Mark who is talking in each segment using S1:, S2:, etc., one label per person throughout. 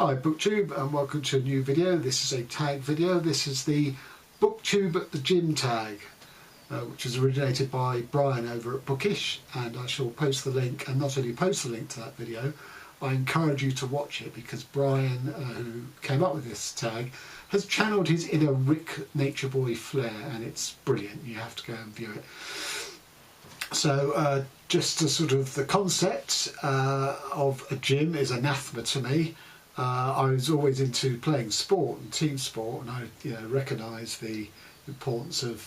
S1: Hi Booktube, and welcome to a new video. This is a tag video. This is the Booktube at the gym tag, which was originated by Brian over at Bookish, and I shall post the link, and not only post the link to that video, I encourage you to watch it because Brian, who came up with this tag, has channeled his inner Rick Nature Boy flair, and it's brilliant. You have to go and view it. So just to sort of the concept of a gym is anathema to me. I was always into playing sport and team sport, and I recognise the importance of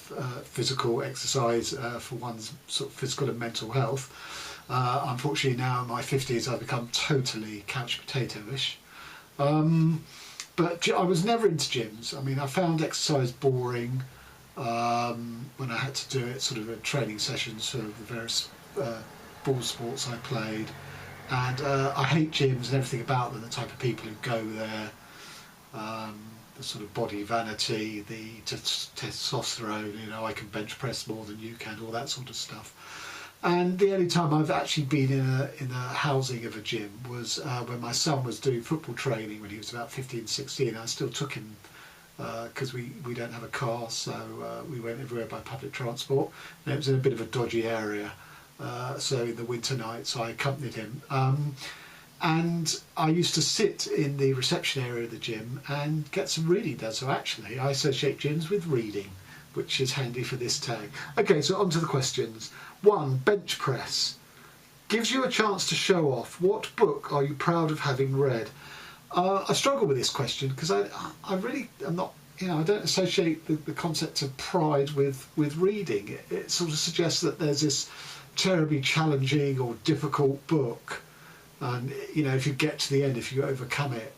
S1: physical exercise for one's sort of physical and mental health. Unfortunately now in my 50s I've become totally couch potato-ish. But I was never into gyms. I mean, I found exercise boring when I had to do it sort of at training sessions for the various ball sports I played. And I hate gyms and everything about them, the type of people who go there, the sort of body vanity, the testosterone, I can bench press more than you can, all that sort of stuff. And the only time I've actually been in a housing of a gym was when my son was doing football training when he was about 15, 16. I still took him because we don't have a car, so we went everywhere by public transport, and it was in a bit of a dodgy area. So in the winter nights I accompanied him, and I used to sit in the reception area of the gym and get some reading done. So actually I associate gyms with reading, which is handy for this tag. Okay, so on to the questions. 1. Bench press. Gives you a chance to show off. What book are you proud of having read? I struggle with this question because I really am not, I don't associate the concept of pride with reading. It sort of suggests that there's this terribly challenging or difficult book, and if you get to the end, if you overcome it,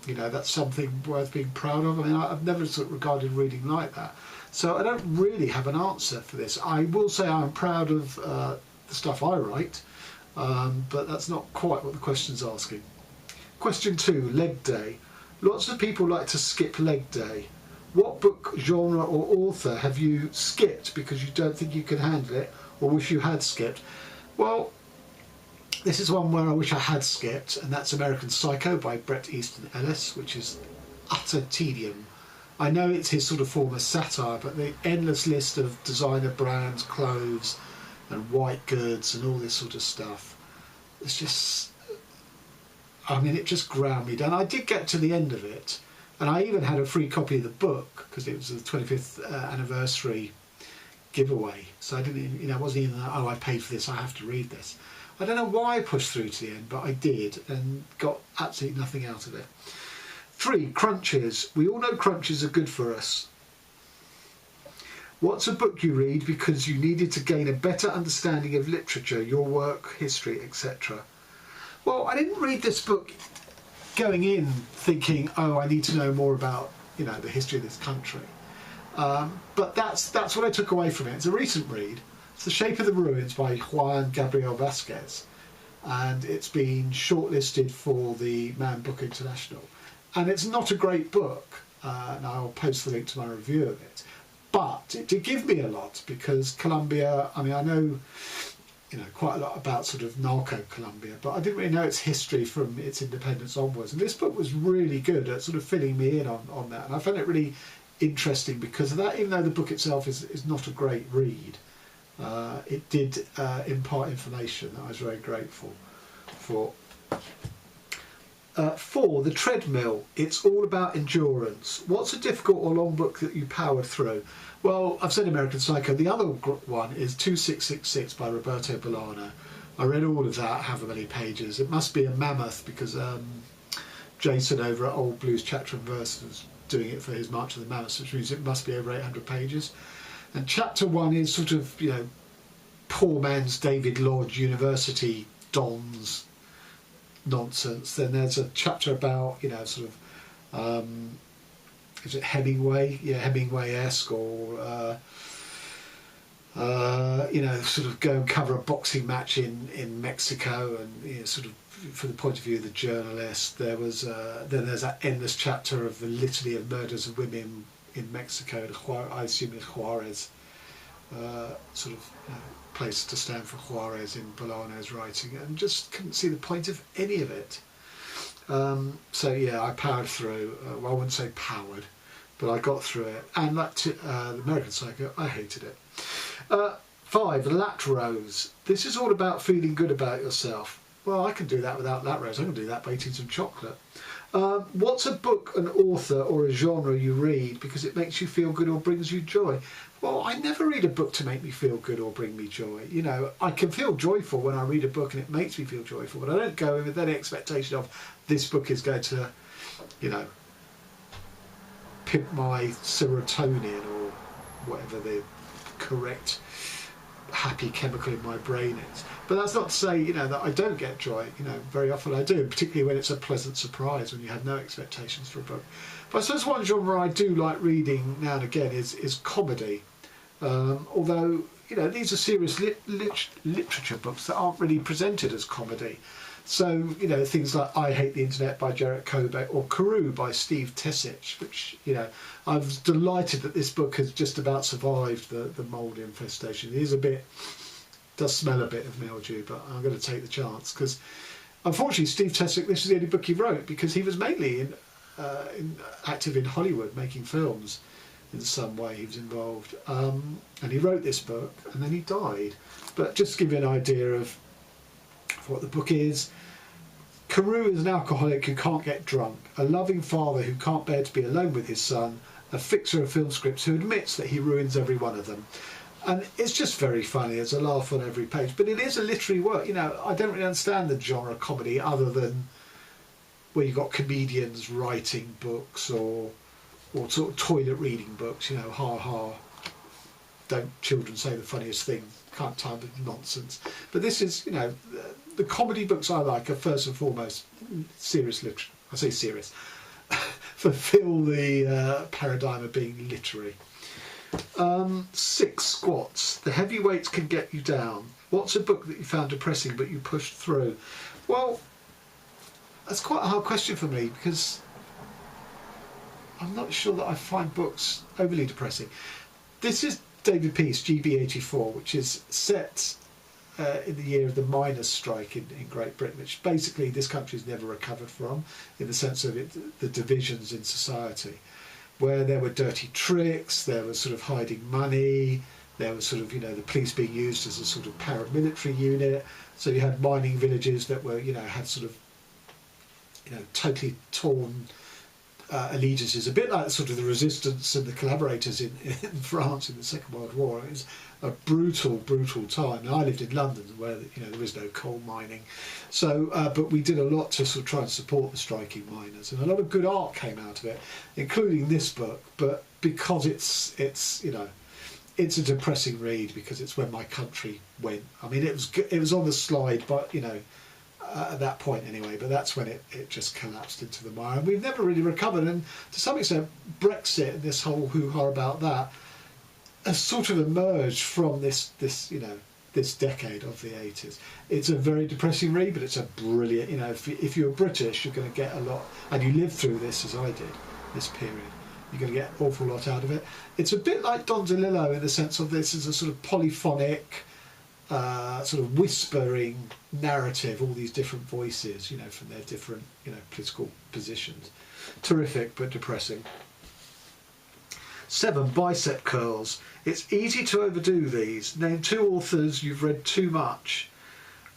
S1: that's something worth being proud of. I mean, I've never sort of regarded reading like that, so I don't really have an answer for this. I will say I'm proud of the stuff I write, but that's not quite what the question's asking. Question 2, leg day. Lots of people like to skip leg day. What book, genre or author have you skipped because you don't think you can handle it, or wish you had skipped? Well, this is one where I wish I had skipped, and that's American Psycho by Bret Easton Ellis, which is utter tedium. I know it's his sort of form of satire, but the endless list of designer brands, clothes and white goods and all this sort of stuff, it's just, it just ground me down. I did get to the end of it, and I even had a free copy of the book because it was the 25th anniversary giveaway, so I didn't even, it wasn't even that, oh, I paid for this, I have to read this. I don't know why I pushed through to the end, but I did, and got absolutely nothing out of it. 3. Crunches. We all know crunches are good for us. What's a book you read because you needed to gain a better understanding of literature, your work, history, etc.? Well, I didn't read this book going in thinking, oh, I need to know more about the history of this country. But that's what I took away from it. It's a recent read. It's The Shape of the Ruins by Juan Gabriel Vasquez, and it's been shortlisted for the Man Book International. And it's not a great book, and I'll post the link to my review of it. But it did give me a lot because Colombia, I know quite a lot about sort of narco-Colombia, but I didn't really know its history from its independence onwards. And this book was really good at sort of filling me in on that. And I found it really interesting because of that, even though the book itself is not a great read. It did impart information that I was very grateful for. 4. The Treadmill. It's all about endurance. What's a difficult or long book that you powered through? Well, I've said American Psycho. The other one is 2666 by Roberto Bolaño. I read all of that, however many pages. It must be a mammoth because Jason over at Old Blues Chapter and Verse was doing it for his March of the Mammoths, which means it must be over 800 pages. And chapter 1 is sort of, poor man's David Lodge University dons nonsense. Then there's a chapter about, sort of, is it Hemingway? Yeah, Hemingway-esque, or, sort of go and cover a boxing match in Mexico, and, sort of, from the point of view of the journalist. There was then there's that endless chapter of the litany of murders of women in Mexico. I assume it's Juarez, sort of place to stand for Juarez in Bolaño's writing, and just couldn't see the point of any of it. So yeah, I powered through. Well, I wouldn't say powered, but I got through it. And like the American Psycho, I hated it. 5, Lat Rows. This is all about feeling good about yourself. Well, I can do that without Lat Rows. I can do that by eating some chocolate. What's a book, an author or a genre you read because it makes you feel good or brings you joy? Well, I never read a book to make me feel good or bring me joy. You know, I can feel joyful when I read a book and it makes me feel joyful, but I don't go in with any expectation of this book is going to, you know, pimp my serotonin or whatever the correct happy chemical in my brain is. But that's not to say, you know, that I don't get joy. You know, very often I do, particularly when it's a pleasant surprise, when you have no expectations for a book. But I suppose one genre I do like reading now and again is comedy. Although, you know, these are serious literature books that aren't really presented as comedy. So, you know, things like I Hate the Internet by Jarrett Kobe or Karoo by Steve Tesich, which, you know, I was delighted that this book has just about survived the mould infestation. It is does smell a bit of mildew, but I'm going to take the chance because, unfortunately, Steve Tesich, this is the only book he wrote because he was mainly active in Hollywood, making films in some way. He was involved. And he wrote this book and then he died. But just to give you an idea of what the book is, Karoo is an alcoholic who can't get drunk, a loving father who can't bear to be alone with his son, a fixer of film scripts who admits that he ruins every one of them. And it's just very funny. There's a laugh on every page. But it is a literary work. You know, I don't really understand the genre comedy other than where you've got comedians writing books or sort of toilet reading books, you know, ha ha, don't children say the funniest thing, kind of nonsense. But this is, you know, the comedy books I like are first and foremost serious literature. I say serious. Fulfill the paradigm of being literary. 6, Squats. The heavy weights can get you down. What's a book that you found depressing but you pushed through? Well, that's quite a hard question for me because I'm not sure that I find books overly depressing. This is David Peace, GB84, which is set in the year of the miners' strike in Great Britain, which basically this country's never recovered from, in the sense of the divisions in society, where there were dirty tricks, there was sort of hiding money, there was sort of, you know, the police being used as a sort of paramilitary unit. So you had mining villages that were, you know, had sort of, you know, totally torn allegiances, a bit like sort of the resistance and the collaborators in France in the Second World War. It was a brutal time. And I lived in London where, you know, there is no coal mining. So, but we did a lot to sort of try and support the striking miners, and a lot of good art came out of it, including this book. But because it's you know, it's a depressing read because it's when my country went. I mean, it was on the slide, but, you know, at that point anyway, but that's when it just collapsed into the mire, and we've never really recovered. And to some extent, Brexit and this whole hoo-ha about that has sort of emerged from this you know, this decade of the 80s. It's a very depressing read, but it's a brilliant, you know, if you're British, you're going to get a lot, and you lived through this as I did, this period, you're going to get an awful lot out of it. It's a bit like Don DeLillo in the sense of this is a sort of polyphonic, sort of whispering narrative, all these different voices, you know, from their different, you know, political positions. Terrific, but depressing. 7, Bicep Curls. It's easy to overdo these. Name 2 authors you've read too much.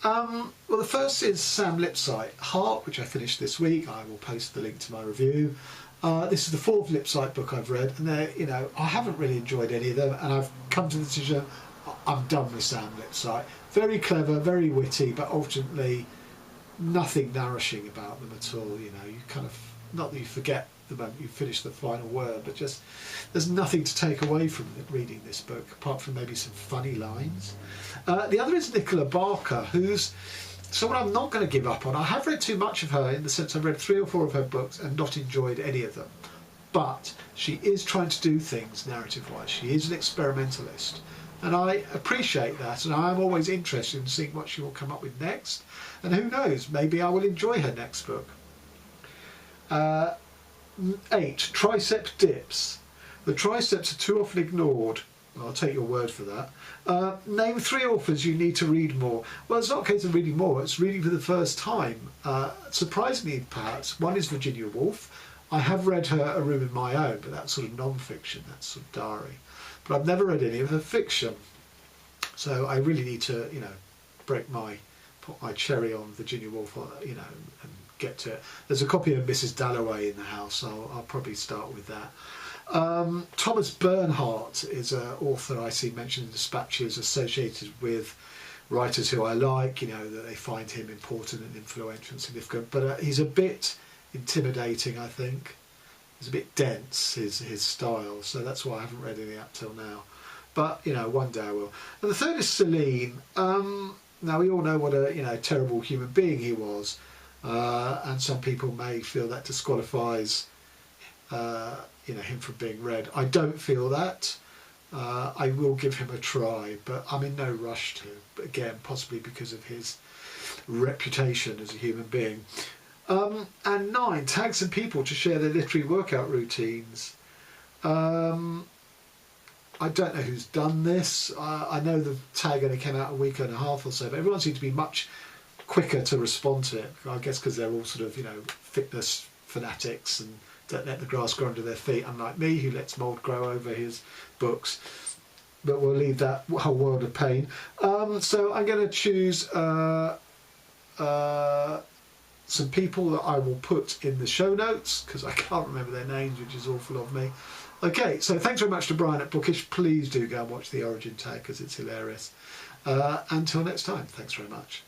S1: Well, the first is Sam Lipsyte, Heart, which I finished this week. I will post the link to my review. This is the 4th Lipsyte book I've read, and you know, I haven't really enjoyed any of them, and I've come to the decision I'm done with Sam Lipsyte. Very clever, very witty, but ultimately nothing nourishing about them at all. You know, you kind of, not that you forget the moment you finish the final word, but just there's nothing to take away from reading this book apart from maybe some funny lines. The other is Nicola Barker, who's someone I'm not going to give up on. I have read too much of her in the sense I've read 3 or 4 of her books and not enjoyed any of them, but she is trying to do things narrative wise. She is an experimentalist, and I appreciate that, and I'm always interested in seeing what she will come up with next, and who knows, maybe I will enjoy her next book. 8, Tricep Dips. The triceps are too often ignored. I'll take your word for that. Name 3 authors you need to read more. Well, it's not a case of reading more, it's reading for the first time. Surprisingly, perhaps, one is Virginia Woolf. I have read her A Room in My Own, but that's sort of non-fiction, that's sort of diary. But I've never read any of her fiction. So I really need to, put my cherry on Virginia Woolf, and get to it. There's a copy of Mrs. Dalloway in the house, so I'll probably start with that. Thomas Bernhardt is an author I see mentioned in dispatches associated with writers who I like, that they find him important and influential and significant, but he's a bit intimidating, I think. He's a bit dense, his style, so that's why I haven't read any up till now. But, one day I will. And the third is Celine. Now, we all know what a terrible human being he was, and some people may feel that disqualifies him from being read. I don't feel that. I will give him a try, but I'm in no rush to. But again, possibly because of his reputation as a human being. And 9, tag some people to share their literary workout routines. I don't know who's done this. I know the tag only came out a week and a half or so, but everyone seems to be much quicker to respond to it. I guess because they're all sort of, fitness fanatics and don't let the grass grow under their feet, unlike me, who lets mould grow over his books. But we'll leave that whole world of pain. So I'm going to choose some people that I will put in the show notes, because I can't remember their names, which is awful of me. Okay, so thanks very much to Brian at Bookish. Please do go and watch The Origin Tag, because it's hilarious. Until next time, thanks very much.